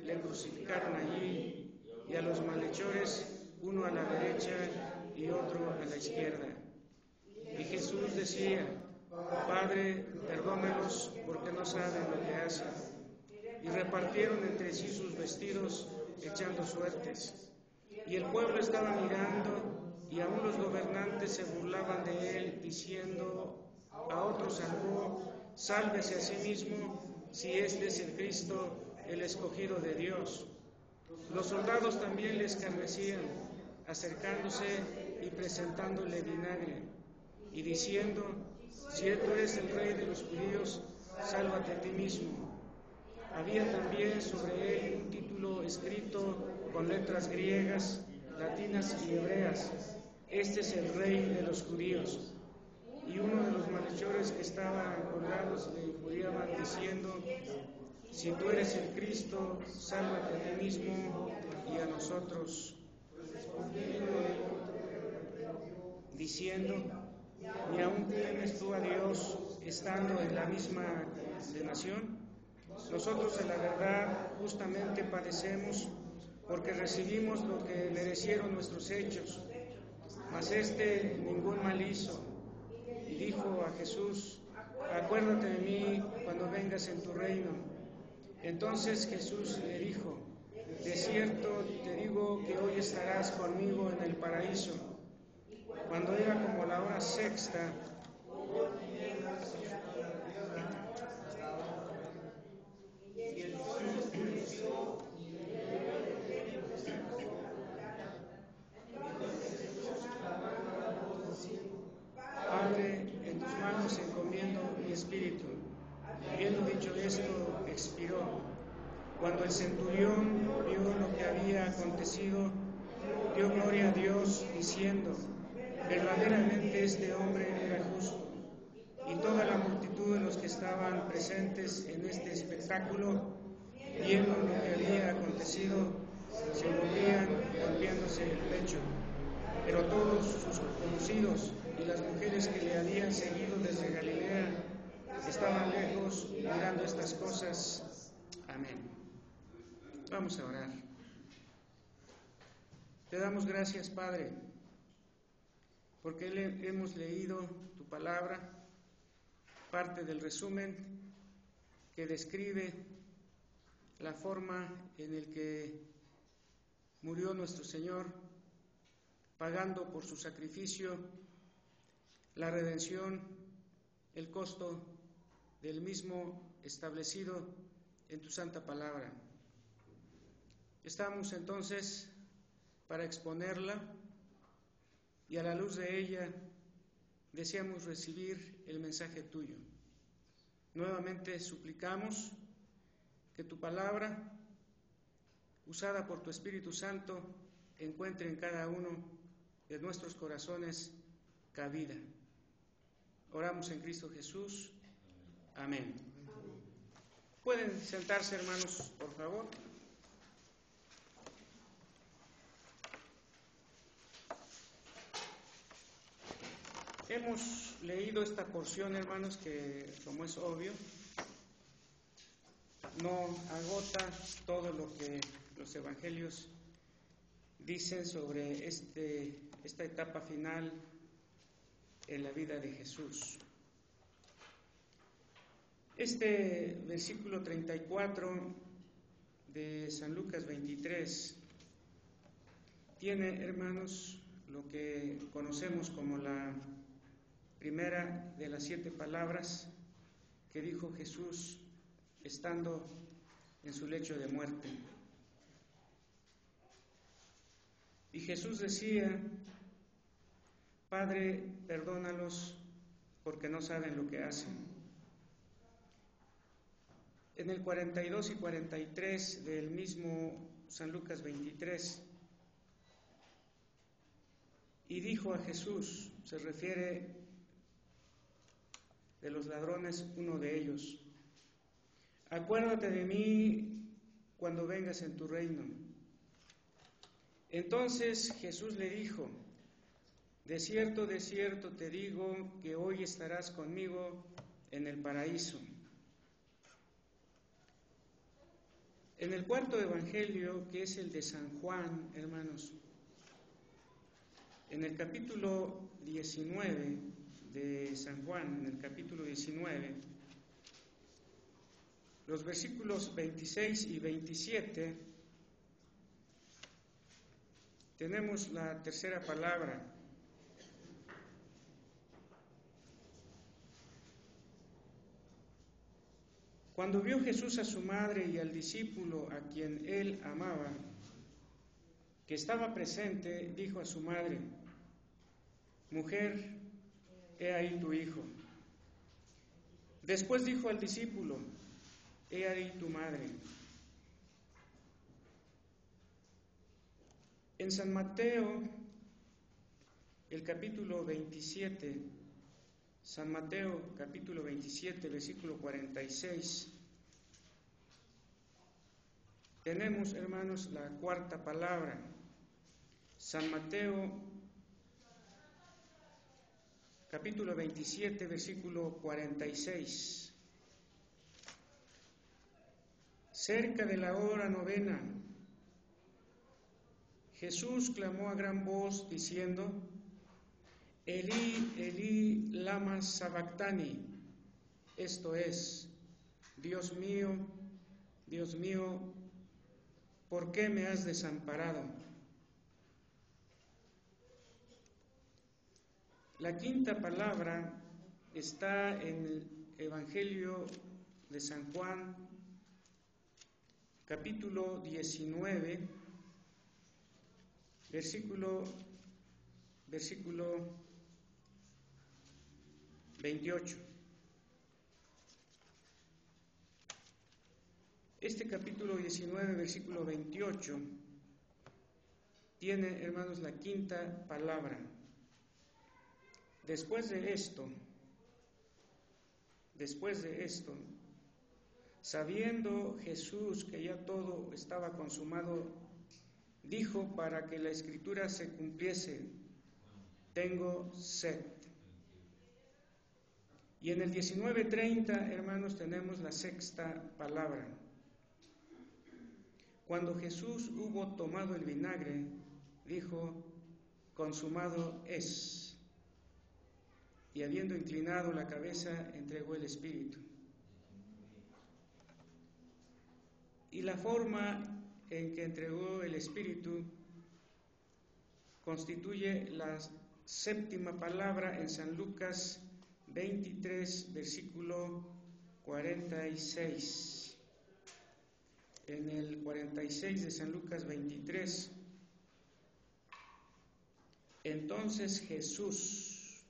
le crucificaron allí, y a los malhechores, uno a la derecha y otro a la izquierda. Y Jesús decía: Padre, perdónalos, porque no saben lo que hacen. Y repartieron entre sí sus vestidos, echando suertes. Y el pueblo estaba mirando, y aún los gobernantes se burlaban de él, diciendo: a otro salvó, sálvese a sí mismo, si este es el Cristo, el escogido de Dios. Los soldados también le escarnecían, acercándose y presentándole vinagre, y diciendo: si tú eres el rey de los judíos, sálvate a ti mismo. Había también sobre él un título escrito con letras griegas, latinas y hebreas: este es el rey de los judíos. Y uno de los malhechores que estaban colgados le injuriaban diciendo: si tú eres el Cristo, sálvate a ti mismo y a nosotros. Diciendo: ¿ni aún temes tú a Dios, estando en la misma condenación? Nosotros, en la verdad, justamente padecemos, porque recibimos lo que merecieron nuestros hechos, mas este ningún mal hizo. Y dijo a Jesús: acuérdate de mí cuando vengas en tu reino. Entonces Jesús le dijo: de cierto te digo que hoy estarás conmigo en el paraíso. Cuando era como la hora sexta, Padre, en tus manos encomiendo mi espíritu. Habiendo dicho esto, expiró. Cuando el centurión vio lo que había acontecido, dio gloria a Dios, diciendo: verdaderamente este hombre era justo. Y toda la multitud de los que estaban presentes en este espectáculo, viendo lo que había acontecido, se volvían golpeándose el pecho. Pero todos sus conocidos y las mujeres que le habían seguido desde Galilea estaban lejos mirando estas cosas. Amén. Vamos a orar. Te damos gracias, Padre, porque hemos leído tu palabra, parte del resumen que describe la forma en la que murió nuestro Señor, pagando por su sacrificio la redención, el costo del mismo establecido en tu santa palabra. Estamos entonces para exponerla, y a la luz de ella deseamos recibir el mensaje tuyo. Nuevamente suplicamos que tu palabra, usada por tu Espíritu Santo, encuentre en cada uno de nuestros corazones cabida. Oramos en Cristo Jesús. Amén. Pueden sentarse, hermanos, por favor. Hemos leído esta porción, hermanos, que, como es obvio, no agota todo lo que los evangelios dicen sobre esta etapa final en la vida de Jesús. Este versículo 34 de San Lucas 23 tiene, hermanos, lo que conocemos como la primera de las 7 palabras que dijo Jesús estando en su lecho de muerte. Y Jesús decía: Padre, perdónalos, porque no saben lo que hacen. En el 42 y 43 del mismo San Lucas 23, y dijo a Jesús, se refiere de los ladrones, uno de ellos: acuérdate de mí cuando vengas en tu reino. Entonces Jesús le dijo: de cierto te digo que hoy estarás conmigo en el paraíso. En el cuarto evangelio, que es el de San Juan, hermanos, en el capítulo 19 de San Juan, en el capítulo 19, los versículos 26 y 27, tenemos la tercera palabra. Cuando vio Jesús a su madre y al discípulo a quien él amaba, que estaba presente, dijo a su madre: Mujer, he ahí tu hijo. Después dijo al discípulo: He ahí tu madre. En San Mateo, el capítulo 27, San Mateo capítulo 27, versículo 46, tenemos, hermanos, la cuarta palabra. San Mateo capítulo 27, versículo 46. Cerca de la hora novena, Jesús clamó a gran voz diciendo: Elí, Elí, lama sabactani, esto es, Dios mío, ¿por qué me has desamparado? La quinta palabra está en el Evangelio de San Juan, capítulo 19, versículo 28. Este capítulo 19, versículo 28, tiene, hermanos, la quinta palabra. Después de esto, sabiendo Jesús que ya todo estaba consumado, dijo para que la Escritura se cumpliese: tengo sed. Y en el 19:30, hermanos, tenemos la sexta palabra. Cuando Jesús hubo tomado el vinagre, dijo: consumado es. Y habiendo inclinado la cabeza, entregó el Espíritu. Y la forma en que entregó el Espíritu constituye la séptima palabra en San Lucas 23, versículo 46. En el 46 de San Lucas 23, entonces Jesús,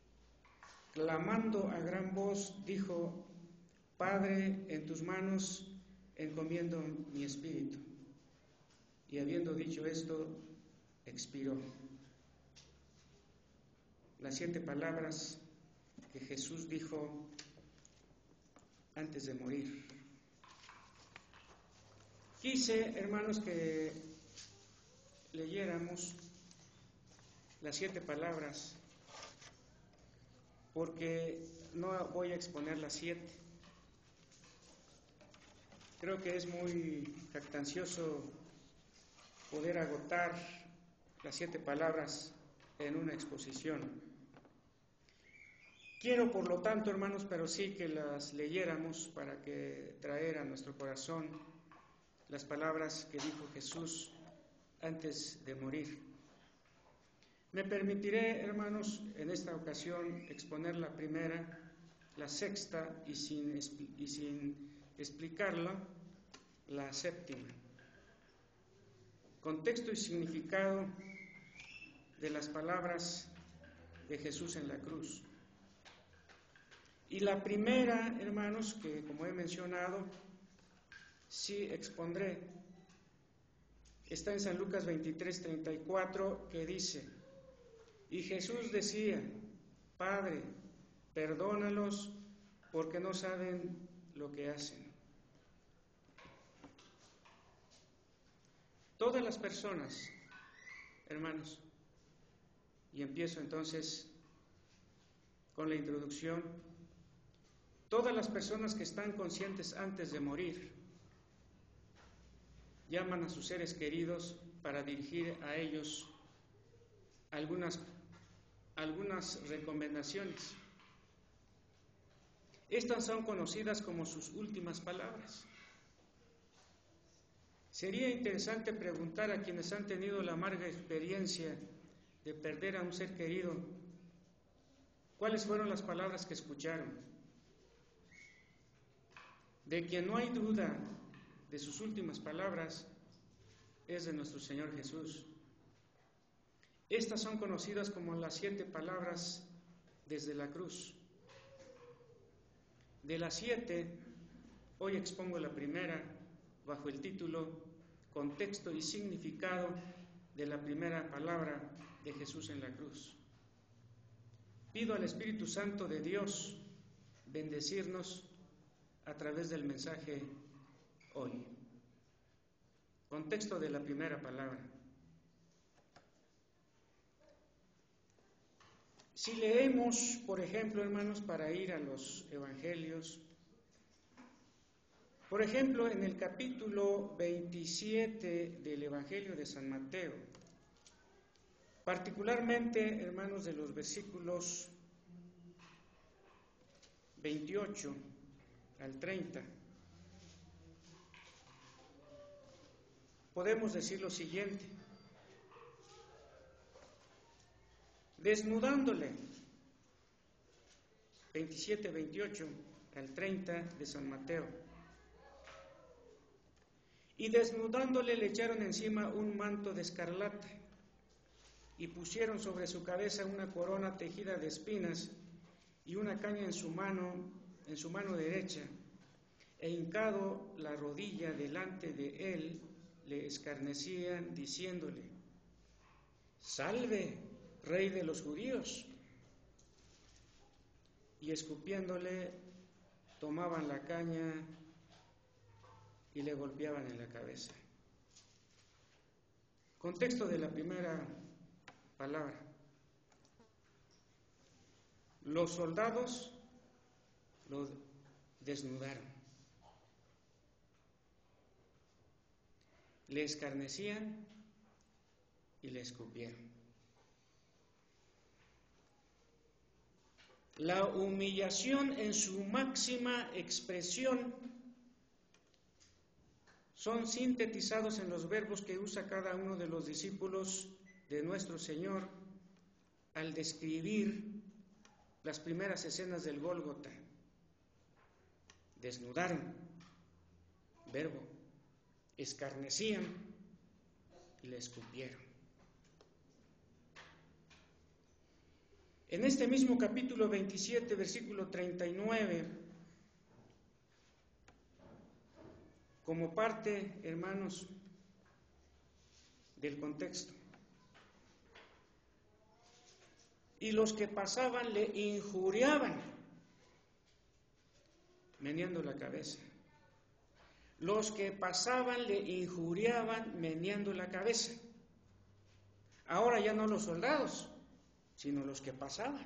clamando a gran voz, dijo: Padre, en tus manos encomiendo mi espíritu. Y habiendo dicho esto, expiró. Las 7 palabras que Jesús dijo antes de morir. Quise, hermanos, que leyéramos las 7 palabras, porque no voy a exponer las 7. Creo que es muy jactancioso poder agotar las 7 palabras en una exposición. Quiero, por lo tanto, hermanos, pero sí que las leyéramos para que traer a nuestro corazón las palabras que dijo Jesús antes de morir. Me permitiré, hermanos, en esta ocasión exponer la primera, la sexta y sin explicarla, la séptima. Contexto y significado de las palabras de Jesús en la cruz. Y la primera, hermanos, que como he mencionado, sí expondré, está en San Lucas 23:34, que dice: y Jesús decía: Padre, perdónalos, porque no saben lo que hacen. Todas las personas, hermanos, y empiezo entonces con la introducción, todas las personas que están conscientes antes de morir llaman a sus seres queridos para dirigir a ellos algunas recomendaciones. Estas son conocidas como sus últimas palabras. Sería interesante preguntar a quienes han tenido la amarga experiencia de perder a un ser querido, ¿cuáles fueron las palabras que escucharon? De quien no hay duda de sus últimas palabras es de nuestro Señor Jesús. Estas son conocidas como las 7 palabras desde la cruz. De las 7, hoy expongo la primera bajo el título Contexto y significado de la primera palabra de Jesús en la cruz. Pido al Espíritu Santo de Dios bendecirnos a través del mensaje hoy. Contexto de la primera palabra. Si leemos, por ejemplo, hermanos, para ir a los evangelios, por ejemplo, en el capítulo 27 del Evangelio de San Mateo, particularmente, hermanos, de los versículos 28 al 30, podemos decir lo siguiente: desnudándole, 27, 28 al 30 de San Mateo, y desnudándole le echaron encima un manto de escarlata y pusieron sobre su cabeza una corona tejida de espinas y una caña en su mano derecha, e hincado la rodilla delante de él, le escarnecían diciéndole: Salve, Rey de los judíos. Y escupiéndole, tomaban la caña y le golpeaban en la cabeza. Contexto de la primera palabra. Los soldados lo desnudaron, le escarnecían y le escupieron. La humillación en su máxima expresión son sintetizados en los verbos que usa cada uno de los discípulos de nuestro Señor al describir las primeras escenas del Gólgota. Desnudaron, verbo, escarnecían y le escupieron. En este mismo capítulo 27, versículo 39, como parte, hermanos, del contexto, y los que pasaban le injuriaban, meneando la cabeza. Los que pasaban le injuriaban, meneando la cabeza. Ahora ya no los soldados, sino los que pasaban.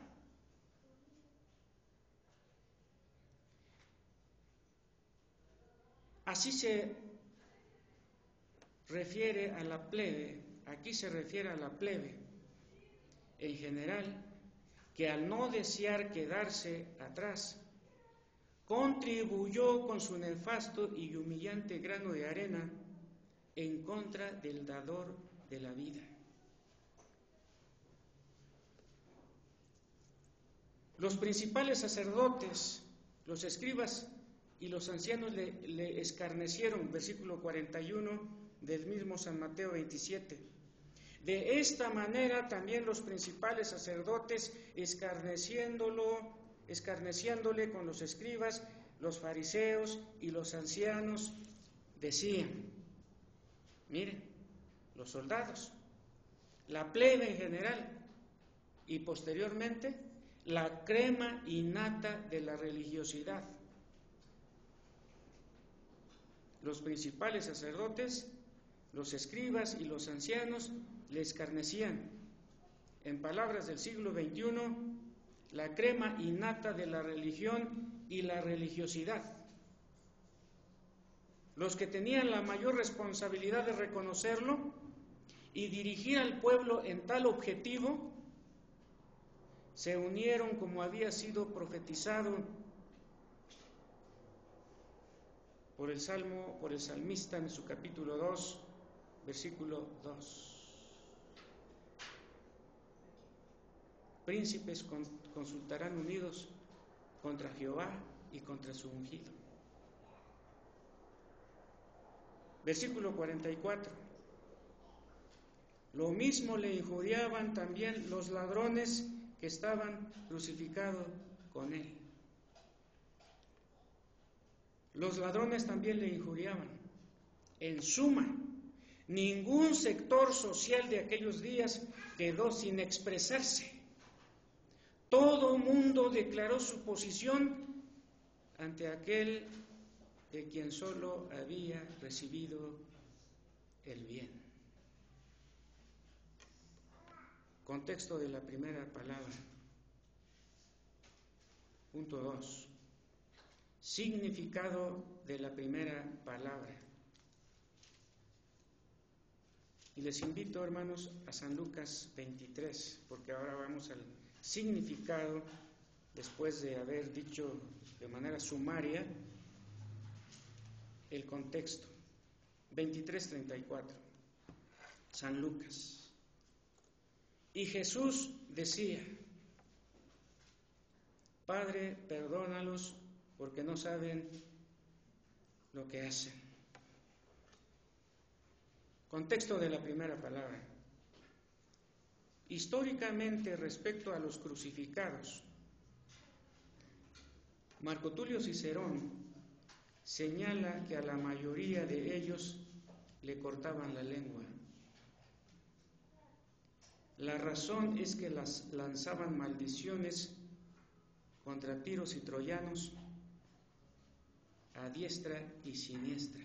Así se refiere a la plebe, aquí se refiere a la plebe en general, que al no desear quedarse atrás, contribuyó con su nefasto y humillante grano de arena en contra del dador de la vida. Los principales sacerdotes, los escribas y los ancianos le escarnecieron, versículo 41 del mismo San Mateo 27. De esta manera también los principales sacerdotes, escarneciéndole con los escribas, los fariseos y los ancianos, decían: miren, los soldados, la plebe en general y posteriormente la crema innata de la religiosidad. Los principales sacerdotes, los escribas y los ancianos le escarnecían. En palabras del siglo XXI, la crema innata de la religión y la religiosidad. los que tenían la mayor responsabilidad de reconocerlo y dirigir al pueblo en tal objetivo, se unieron como había sido profetizado por el salmista en su capítulo 2, versículo 2. Príncipes consultarán unidos contra Jehová y contra su ungido. Versículo 44. Lo mismo le injuriaban también los ladrones que estaban crucificados con él. Los ladrones también le injuriaban. En suma, ningún sector social de aquellos días quedó sin expresarse. Todo mundo declaró su posición ante aquel de quien solo había recibido el bien. Contexto de la primera palabra. Punto 2. Significado de la primera palabra. Y les invito, hermanos, a San Lucas 23, porque ahora vamos al significado, después de haber dicho de manera sumaria el contexto. 23:34. San Lucas. Y Jesús decía: Padre, perdónalos porque no saben lo que hacen. Contexto de la primera palabra. Históricamente, respecto a los crucificados, Marco Tulio Cicerón señala que a la mayoría de ellos le cortaban la lengua. La razón es que las lanzaban maldiciones contra tiros y troyanos a diestra y siniestra.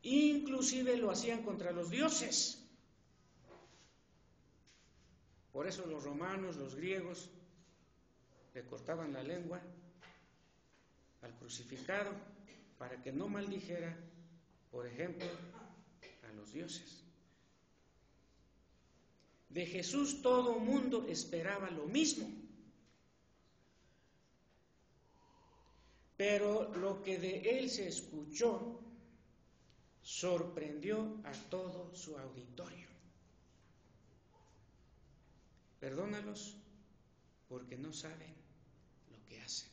Inclusive lo hacían contra los dioses. Por eso los romanos, los griegos, le cortaban la lengua al crucificado para que no maldijera, por ejemplo, a los dioses. De Jesús todo mundo esperaba lo mismo. Pero lo que de él se escuchó sorprendió a todo su auditorio. Perdónalos porque no saben lo que hacen.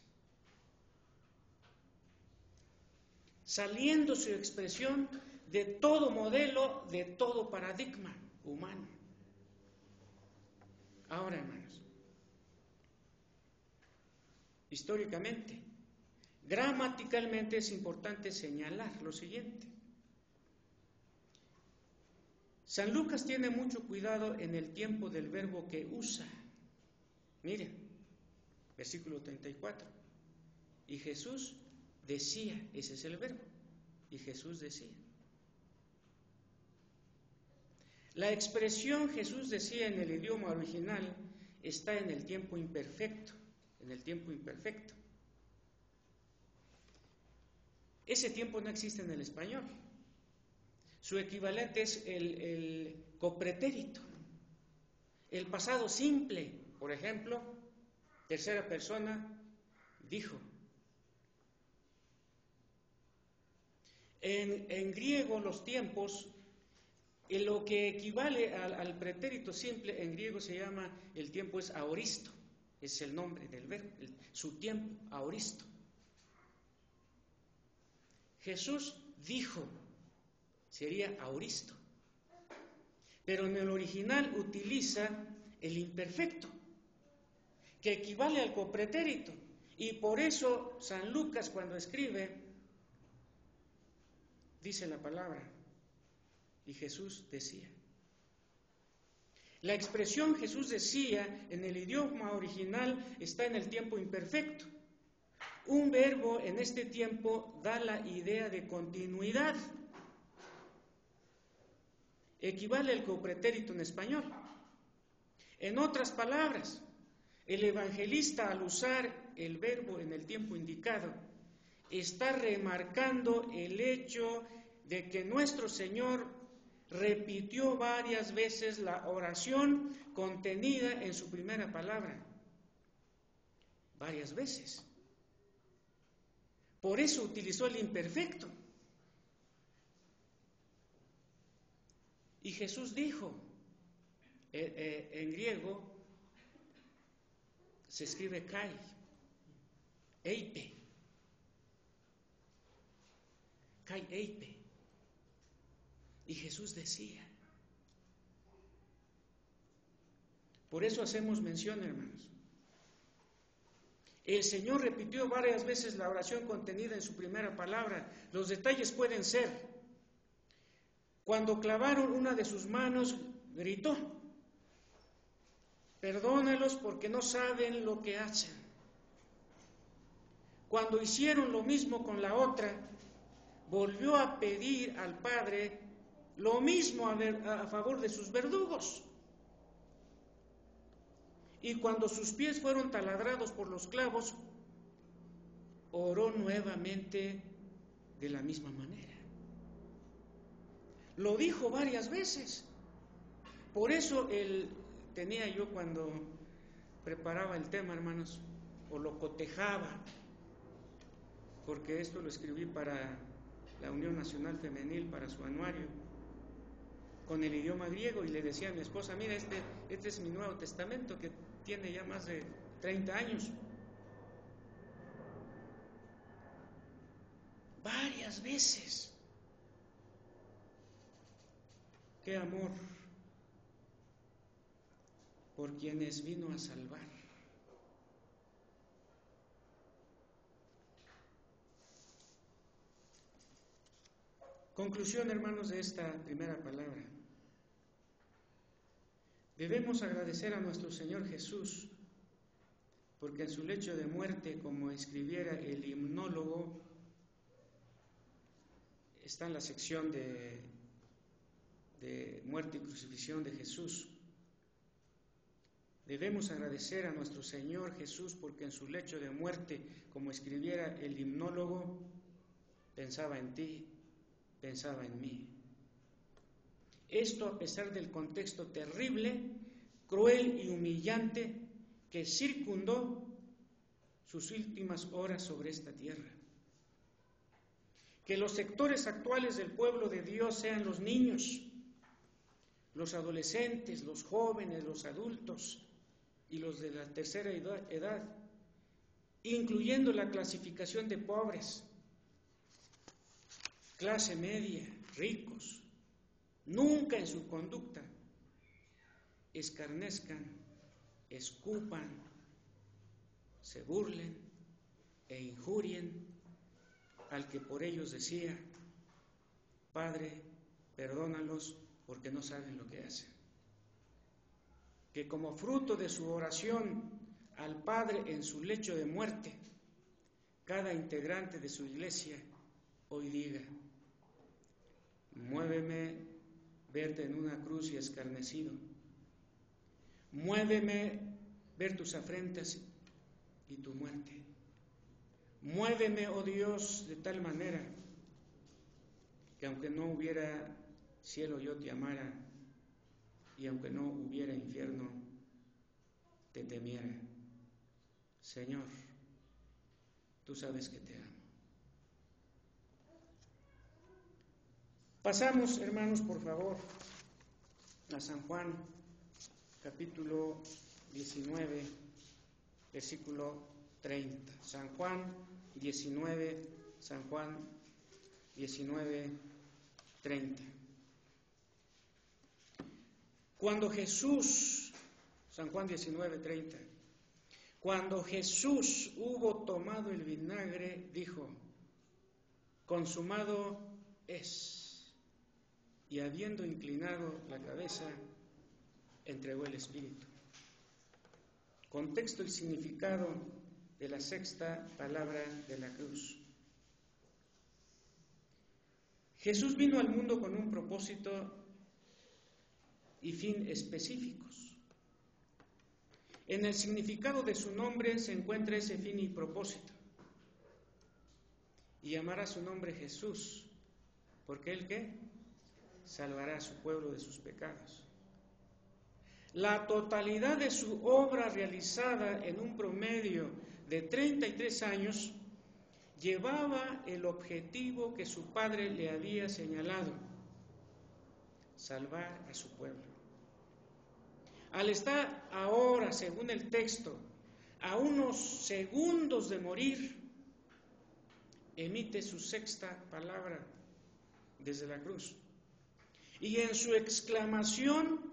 Saliendo su expresión de todo modelo, de todo paradigma humano. Ahora, hermanos, históricamente, gramaticalmente es importante señalar lo siguiente. San Lucas tiene mucho cuidado en el tiempo del verbo que usa. Miren, versículo 34. Y Jesús decía, ese es el verbo, y Jesús decía. La expresión Jesús decía en el idioma original está en el tiempo imperfecto, Ese tiempo no existe en el español. Su equivalente es el copretérito, el pasado simple. Por ejemplo, tercera persona, dijo. En griego los tiempos, lo que equivale al pretérito simple en griego se llama, el tiempo es aoristo, es el nombre del verbo, su tiempo, aoristo. Jesús dijo, sería aoristo, pero en el original utiliza el imperfecto, que equivale al copretérito, y por eso San Lucas cuando escribe, dice la palabra, y Jesús decía. La expresión Jesús decía en el idioma original está en el tiempo imperfecto. Un verbo en este tiempo da la idea de continuidad. Equivale al copretérito en español. En otras palabras, el evangelista al usar el verbo en el tiempo indicado está remarcando el hecho de que nuestro Señor repitió varias veces la oración contenida en su primera palabra. Varias veces. Por eso utilizó el imperfecto. Y Jesús dijo, en griego se escribe kai, eipe, kai eipe. Y Jesús decía. Por eso hacemos mención, hermanos. El Señor repitió varias veces la oración contenida en su primera palabra. Los detalles pueden ser: cuando clavaron una de sus manos, gritó: perdónalos porque no saben lo que hacen. Cuando hicieron lo mismo con la otra, volvió a pedir al Padre lo mismo a favor de sus verdugos. Y cuando sus pies fueron taladrados por los clavos, oró nuevamente de la misma manera. Lo dijo varias veces. Por eso tenía yo, cuando preparaba el tema, hermanos, o lo cotejaba, porque esto lo escribí para la Unión Nacional Femenil, para su anuario, con el idioma griego, y le decía a mi esposa: mira, este es mi Nuevo Testamento, que tiene ya más de 30 años. Varias veces. ¡Qué amor por quienes vino a salvar! Conclusión, hermanos, de esta primera palabra. Debemos agradecer a nuestro Señor Jesús, porque en su lecho de muerte, como escribiera el himnólogo, está en la sección de muerte y crucifixión de Jesús. Debemos agradecer a nuestro Señor Jesús porque en su lecho de muerte, como escribiera el himnólogo, pensaba en ti, pensaba en mí. Esto a pesar del contexto terrible, cruel y humillante que circundó sus últimas horas sobre esta tierra. Que los sectores actuales del pueblo de Dios sean los niños, los adolescentes, los jóvenes, los adultos y los de la tercera edad, incluyendo la clasificación de pobres, clase media, ricos, nunca en su conducta escarnezcan, escupan, se burlen e injurien al que por ellos decía: Padre, perdónalos porque no saben lo que hacen. Que como fruto de su oración al Padre en su lecho de muerte, cada integrante de su iglesia hoy diga: muéveme verte en una cruz y escarnecido, muéveme ver tus afrentas y tu muerte, muéveme, oh Dios, de tal manera que aunque no hubiera cielo yo te amara, y aunque no hubiera infierno te temiera. Señor, tú sabes que te amo. Pasamos, hermanos, por favor, a San Juan, capítulo 19, versículo 30. San Juan 19, 30. Cuando Jesús, San Juan 19, 30, cuando Jesús hubo tomado el vinagre, dijo: consumado es. Y habiendo inclinado la cabeza, entregó el Espíritu. Contexto y significado de la sexta palabra de la cruz. Jesús vino al mundo con un propósito y fin específicos. En el significado de su nombre se encuentra ese fin y propósito. y llamará su nombre Jesús, porque Él ¿qué? Salvará a su pueblo de sus pecados. La totalidad de su obra realizada en un promedio de 33 años llevaba el objetivo que su Padre le había señalado: salvar a su pueblo. Al estar ahora, según el texto, a unos segundos de morir, emite su sexta palabra desde la cruz. Y en su exclamación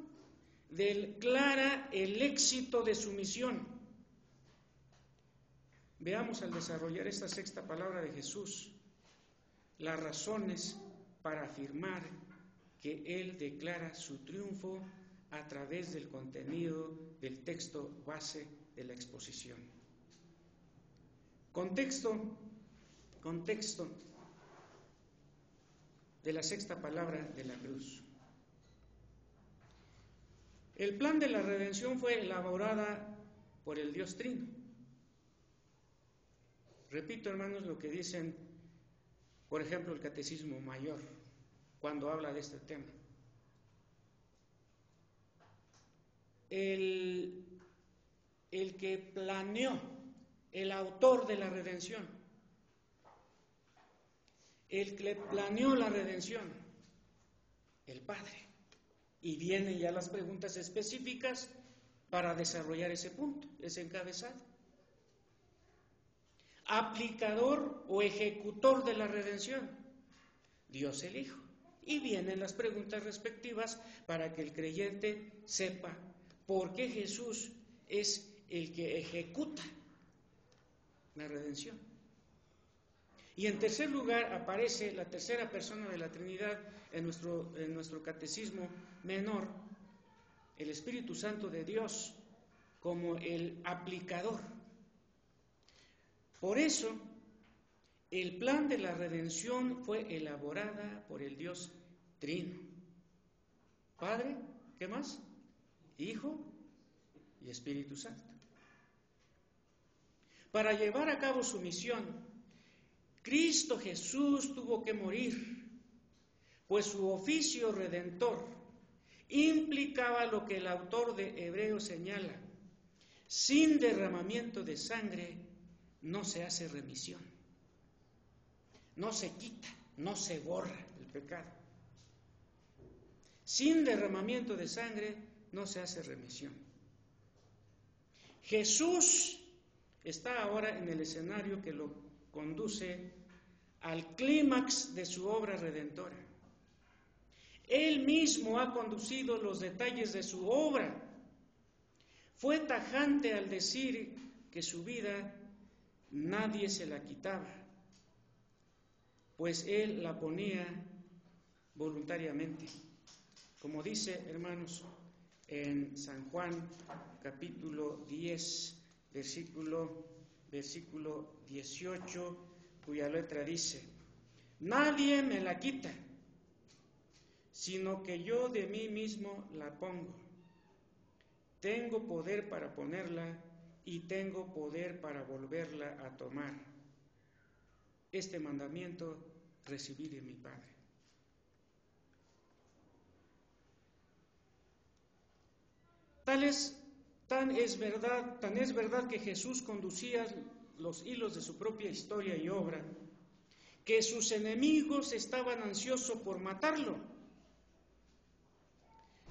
declara el éxito de su misión. Veamos, al desarrollar esta sexta palabra de Jesús, las razones para afirmar que Él declara su triunfo a través del contenido del texto base de la exposición. Contexto de la sexta palabra de la cruz. El plan de la redención fue elaborada por el Dios Trino. Repito, hermanos, lo que dicen, por ejemplo, el Catecismo Mayor, cuando habla de este tema. El que planeó, el autor de la redención, el que planeó la redención, el Padre. Y vienen ya las preguntas específicas para desarrollar ese punto, ese encabezado. Aplicador o ejecutor de la redención, Dios el Hijo. Y vienen las preguntas respectivas para que el creyente sepa por qué Jesús es el que ejecuta la redención. Y en tercer lugar aparece la tercera persona de la Trinidad en nuestro catecismo menor, el Espíritu Santo de Dios, como el aplicador. Por eso, el plan de la redención fue elaborada por el Dios Trino. Padre, ¿qué más? Hijo y Espíritu Santo. Para llevar a cabo su misión, Cristo Jesús tuvo que morir, pues su oficio redentor implicaba lo que el autor de Hebreos señala: sin derramamiento de sangre no se hace remisión, no se quita, no se borra el pecado. Sin derramamiento de sangre no se hace remisión. Jesús está ahora en el escenario que lo conduce al clímax de su obra redentora. Él mismo ha conducido los detalles de su obra. Fue tajante al decir que su vida nadie se la quitaba, pues Él la ponía voluntariamente. Como dice, hermanos, en San Juan capítulo 10, versículo 18, cuya letra dice: nadie me la quita, sino que yo de mí mismo la pongo. Tengo poder para ponerla y tengo poder para volverla a tomar. Este mandamiento recibí de mi Padre. Tan es verdad que Jesús conducía los hilos de su propia historia y obra, que sus enemigos estaban ansiosos por matarlo,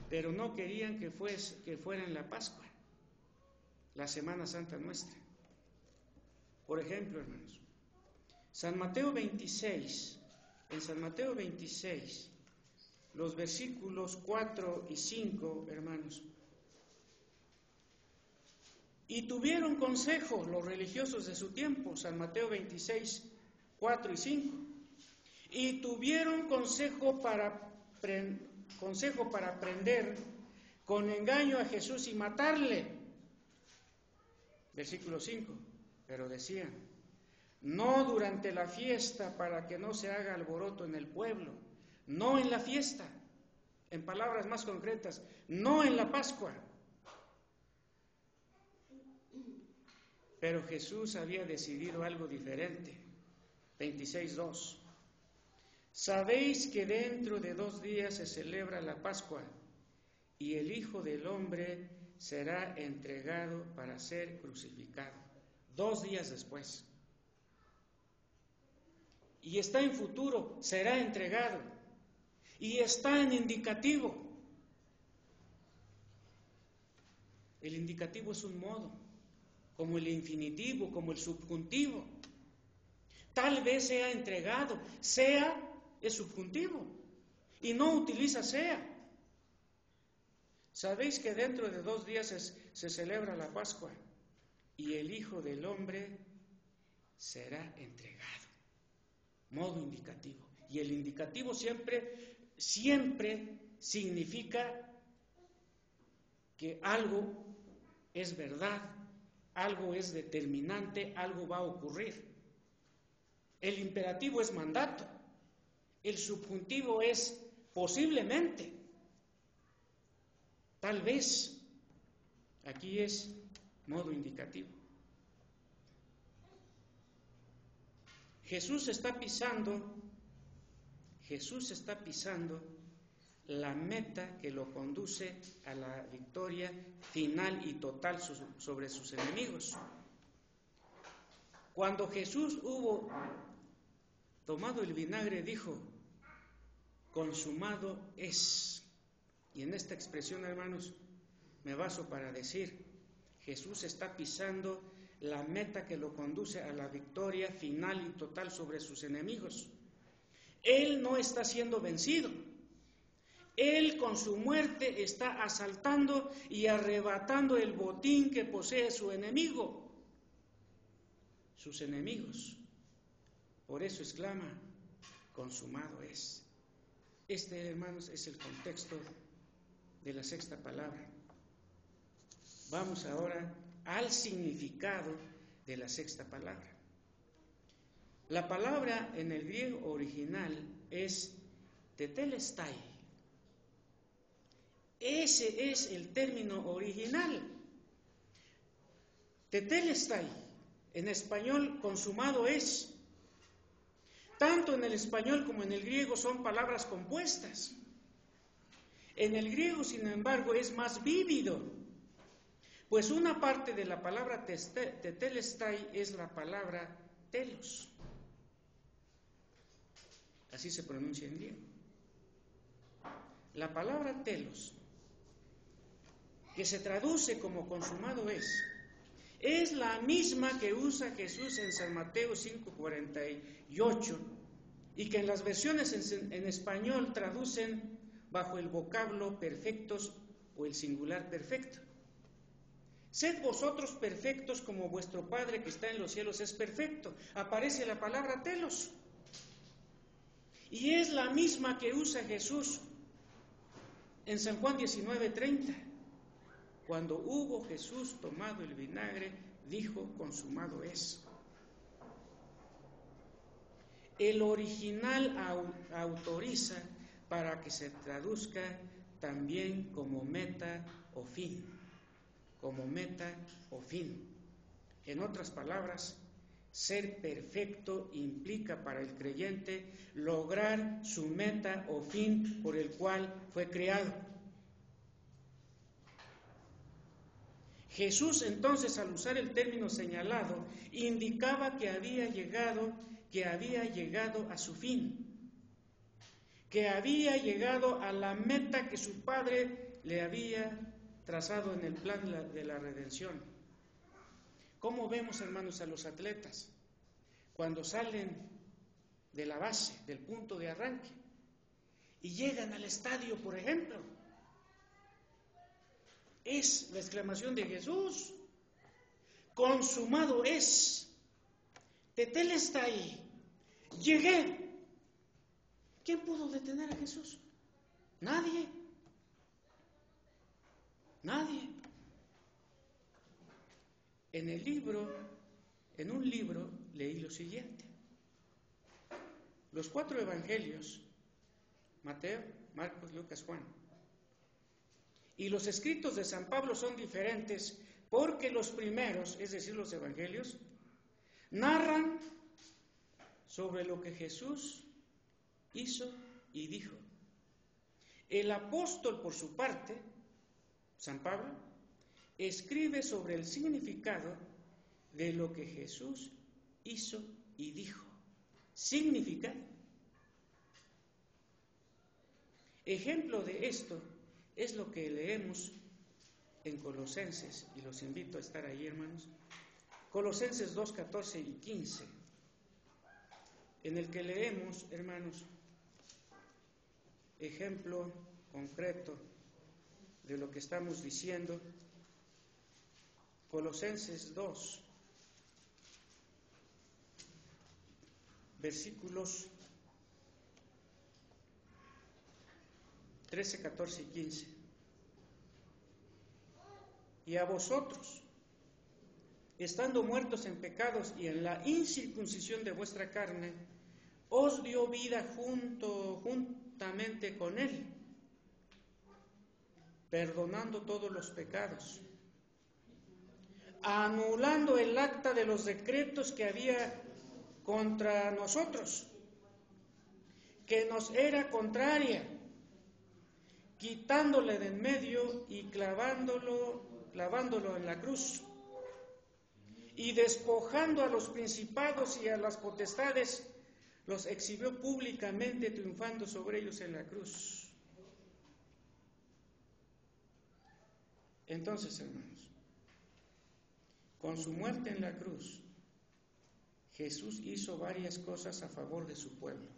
pero no querían que fuera en la Pascua, la Semana Santa nuestra. Por ejemplo, hermanos, San Mateo 26, en San Mateo 26, los versículos 4 y 5, hermanos: y tuvieron consejo los religiosos de su tiempo, San Mateo 26, 4 y 5, y tuvieron consejo para prender con engaño a Jesús y matarle. Versículo 5, pero decían: no durante la fiesta, para que no se haga alboroto en el pueblo, no en la fiesta, en palabras más concretas, no en la Pascua. Pero Jesús había decidido algo diferente. 26:2. Sabéis que dentro de 2 días se celebra la Pascua, y el Hijo del Hombre será entregado para ser crucificado. 2 días después. Y está en futuro, será entregado. Y está en indicativo. El indicativo es un modo, como el infinitivo, como el subjuntivo. Tal vez sea entregado, sea es subjuntivo y no utiliza sea. Sabéis que dentro de 2 días se celebra la Pascua y el Hijo del Hombre será entregado. Modo indicativo. Y el indicativo siempre significa que algo es verdad, algo es determinante, algo va a ocurrir. El imperativo es mandato, el subjuntivo es posiblemente, tal vez. Aquí es modo indicativo. Jesús está pisando la meta que lo conduce a la victoria final y total sobre sus enemigos. Cuando Jesús hubo tomado el vinagre, dijo: consumado es. Y en esta expresión, hermanos, me baso para decir, Jesús está pisando la meta que lo conduce a la victoria final y total sobre sus enemigos. Él no está siendo vencido. Él con su muerte está asaltando y arrebatando el botín que posee su enemigo, sus enemigos. Por eso exclama: consumado es. Este, hermanos, es el contexto de la sexta palabra. Vamos ahora al significado de la sexta palabra. La palabra en el griego original es tetelestai. Ese es el término original. Tetelestai, en español consumado es. Tanto en el español como en el griego son palabras compuestas. En el griego, sin embargo, es más vívido, pues una parte de la palabra tetelestai es la palabra telos. Así se pronuncia en griego. La palabra telos, que se traduce como consumado es la misma que usa Jesús en San Mateo 5:48 y que en las versiones en español traducen bajo el vocablo perfectos o el singular perfecto. Sed vosotros perfectos como vuestro Padre que está en los cielos es perfecto. Aparece la palabra telos. Y es la misma que usa Jesús en San Juan 19:30. Cuando hubo Jesús tomado el vinagre, dijo: consumado es. El original autoriza para que se traduzca también como meta o fin. Como meta o fin. En otras palabras, ser perfecto implica para el creyente lograr su meta o fin por el cual fue creado. Jesús entonces, al usar el término señalado, indicaba que había llegado a su fin, que había llegado a la meta que su Padre le había trazado en el plan de la redención. ¿Cómo vemos, hermanos, a los atletas cuando salen de la base, del punto de arranque, y llegan al estadio, por ejemplo? Es la exclamación de Jesús: consumado es. Tetelestai, llegué. ¿Quién pudo detener a Jesús? Nadie. En un libro leí lo siguiente: los 4 evangelios, Mateo, Marcos, Lucas, Juan, y los escritos de San Pablo son diferentes porque los primeros, es decir, los evangelios, narran sobre lo que Jesús hizo y dijo. El apóstol, por su parte, San Pablo, escribe sobre el significado de lo que Jesús hizo y dijo. Significado. Ejemplo de esto es lo que leemos en Colosenses, y los invito a estar ahí, hermanos. Colosenses 2, 14 y 15, en el que leemos, hermanos, ejemplo concreto de lo que estamos diciendo. Colosenses 2, versículos 13, 14 y 15. Y a vosotros, estando muertos en pecados y en la incircuncisión de vuestra carne, os dio vida juntamente con Él, perdonando todos los pecados, anulando el acta de los decretos que había contra nosotros, que nos era contraria, quitándole de en medio y clavándolo en la cruz, y despojando a los principados y a las potestades, los exhibió públicamente, triunfando sobre ellos en la cruz. Entonces, hermanos, con su muerte en la cruz, Jesús hizo varias cosas a favor de su pueblo.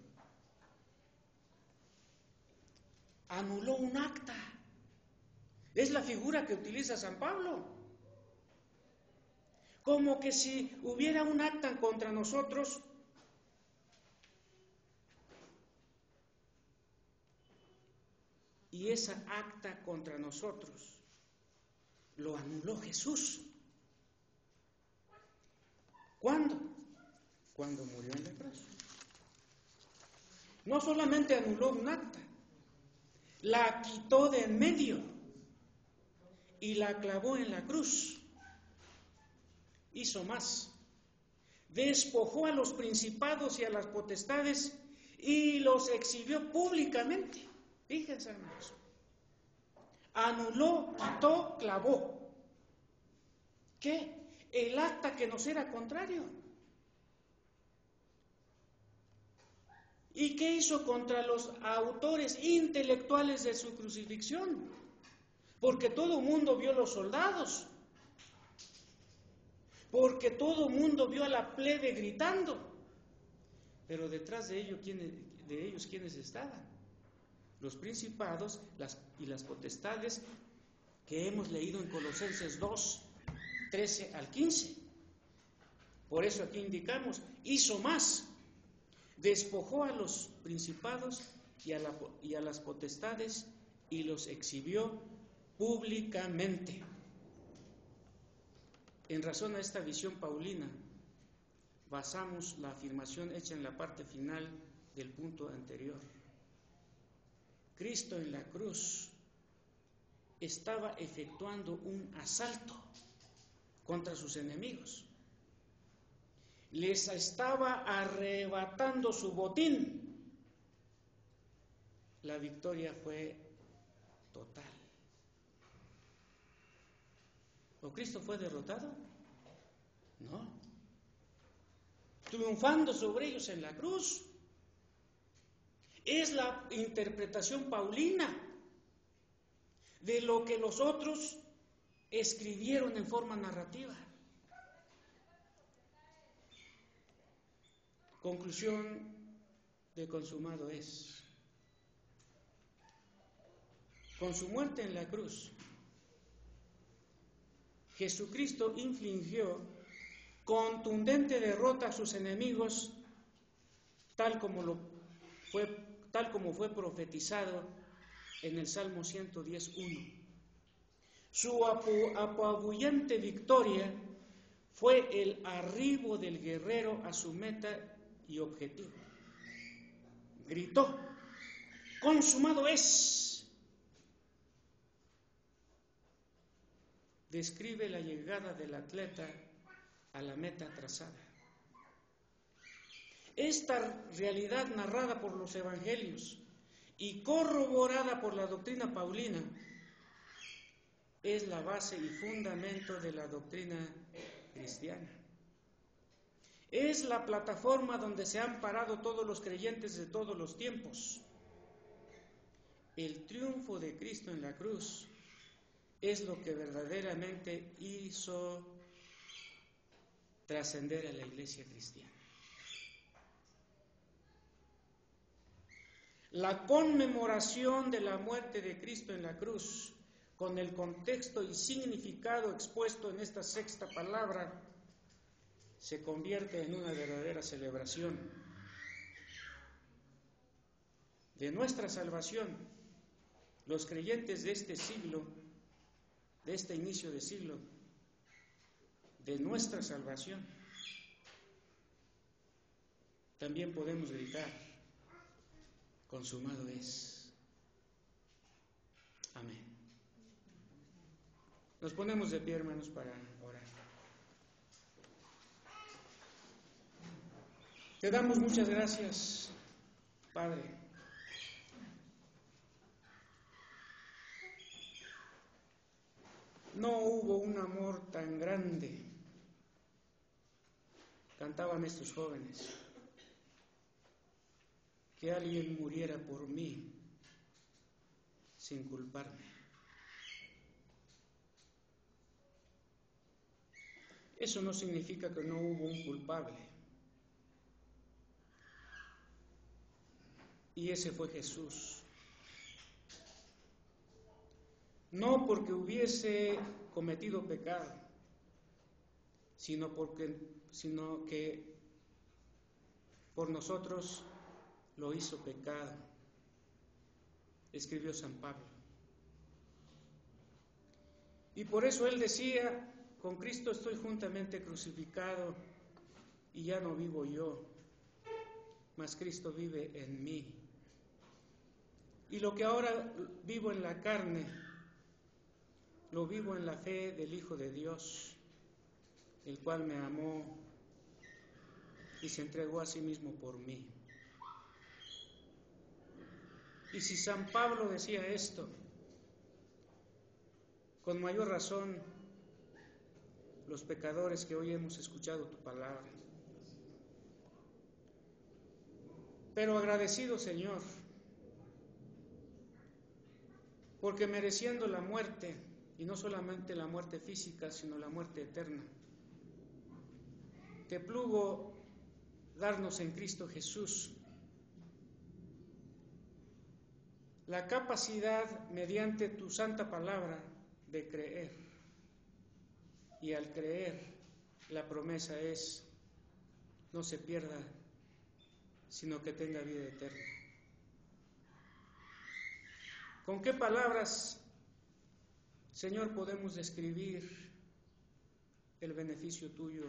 Anuló un acta. Es la figura que utiliza San Pablo. Como que si hubiera un acta contra nosotros, y esa acta contra nosotros lo anuló Jesús. ¿Cuándo? Cuando murió en la cruz. No solamente anuló un acta, la quitó de en medio y la clavó en la cruz. Hizo más. Despojó a los principados y a las potestades y los exhibió públicamente. Fíjense, hermanos. Anuló, quitó, clavó. ¿Qué? El acta que nos era contrario. ¿Y qué hizo contra los autores intelectuales de su crucifixión? Porque todo el mundo vio los soldados. Porque todo el mundo vio a la plebe gritando. Pero detrás de ellos, ¿quiénes estaban? Los principados y las potestades que hemos leído en Colosenses 2, 13 al 15. Por eso aquí indicamos, hizo más. Despojó a los principados y a las potestades y los exhibió públicamente. En razón a esta visión paulina, basamos la afirmación hecha en la parte final del punto anterior. Cristo en la cruz estaba efectuando un asalto contra sus enemigos. Les estaba arrebatando su botín. La victoria fue total. ¿O Cristo fue derrotado? No. Triunfando sobre ellos en la cruz. Es la interpretación paulina de lo que los otros escribieron en forma narrativa. Conclusión de consumado es: con su muerte en la cruz, Jesucristo infligió contundente derrota a sus enemigos, tal como fue profetizado en el Salmo 110:1. Su apabullante victoria fue el arribo del guerrero a su meta y objetivo. Gritó: ¡consumado es! Describe la llegada del atleta a la meta trazada. Esta realidad narrada por los evangelios y corroborada por la doctrina paulina es la base y fundamento de la doctrina cristiana. Es la plataforma donde se han parado todos los creyentes de todos los tiempos. El triunfo de Cristo en la cruz es lo que verdaderamente hizo trascender a la iglesia cristiana. La conmemoración de la muerte de Cristo en la cruz, con el contexto y significado expuesto en esta sexta palabra, se convierte en una verdadera celebración de nuestra salvación. Los creyentes de este siglo, de este inicio de siglo, de nuestra salvación, también podemos gritar: consumado es. Amén. Nos ponemos de pie, hermanos, para orar. Te damos muchas gracias, Padre. No hubo un amor tan grande, cantaban estos jóvenes, que alguien muriera por mí sin culparme. Eso no significa que no hubo un culpable. Y ese fue Jesús. No porque hubiese cometido pecado, sino que por nosotros lo hizo pecado, escribió San Pablo. Y por eso él decía: con Cristo estoy juntamente crucificado, y ya no vivo yo, mas Cristo vive en mí. Y lo que ahora vivo en la carne, lo vivo en la fe del Hijo de Dios, el cual me amó y se entregó a sí mismo por mí. Y si San Pablo decía esto, con mayor razón los pecadores que hoy hemos escuchado tu palabra. Pero agradecido, Señor, porque mereciendo la muerte, y no solamente la muerte física, sino la muerte eterna, te plugo darnos en Cristo Jesús la capacidad, mediante tu santa palabra, de creer. Y al creer, la promesa es: no se pierda, sino que tenga vida eterna. ¿Con qué palabras, Señor, podemos describir el beneficio tuyo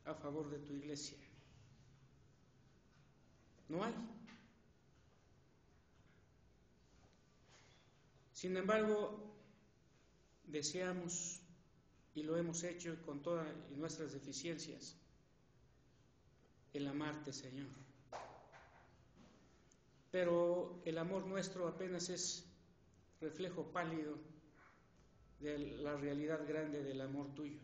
a favor de tu iglesia? No hay. Sin embargo, deseamos, y lo hemos hecho con todas nuestras deficiencias, el amarte, Señor. Pero el amor nuestro apenas es reflejo pálido de la realidad grande del amor tuyo.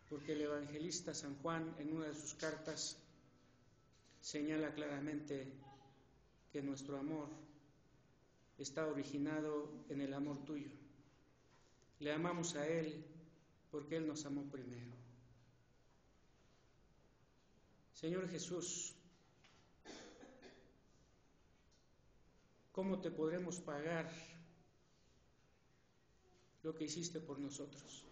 Porque el evangelista San Juan, en una de sus cartas, señala claramente que nuestro amor está originado en el amor tuyo. Le amamos a Él porque Él nos amó primero. Señor Jesús, ¿cómo te podremos pagar lo que hiciste por nosotros?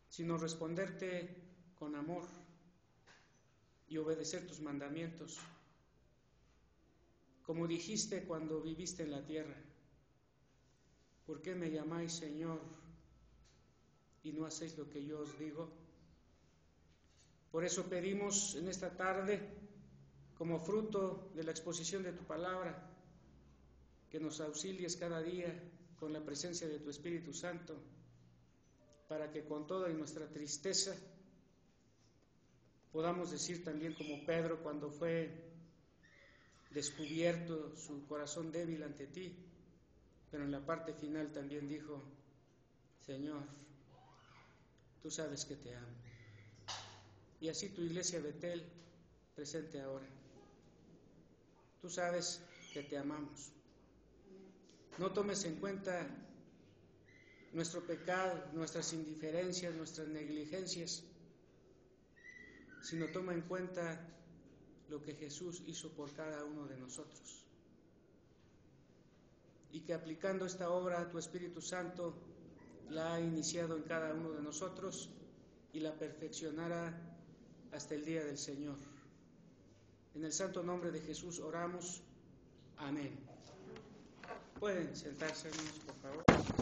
Sino responderte con amor y obedecer tus mandamientos, como dijiste cuando viviste en la tierra. ¿Por qué me llamáis Señor y no hacéis lo que yo os digo? Por eso pedimos en esta tarde, como fruto de la exposición de tu palabra, que nos auxilies cada día con la presencia de tu Espíritu Santo, para que con toda nuestra tristeza podamos decir también como Pedro cuando fue descubierto su corazón débil ante ti, pero en la parte final también dijo: Señor, tú sabes que te amo. Y así tu iglesia Betel, presente ahora, tú sabes que te amamos. No tomes en cuenta nuestro pecado, nuestras indiferencias, nuestras negligencias, sino toma en cuenta lo que Jesús hizo por cada uno de nosotros. Y que aplicando esta obra, tu Espíritu Santo la ha iniciado en cada uno de nosotros y la perfeccionará hasta el día del Señor. En el santo nombre de Jesús oramos. Amén. Pueden sentarse, hermanos, por favor.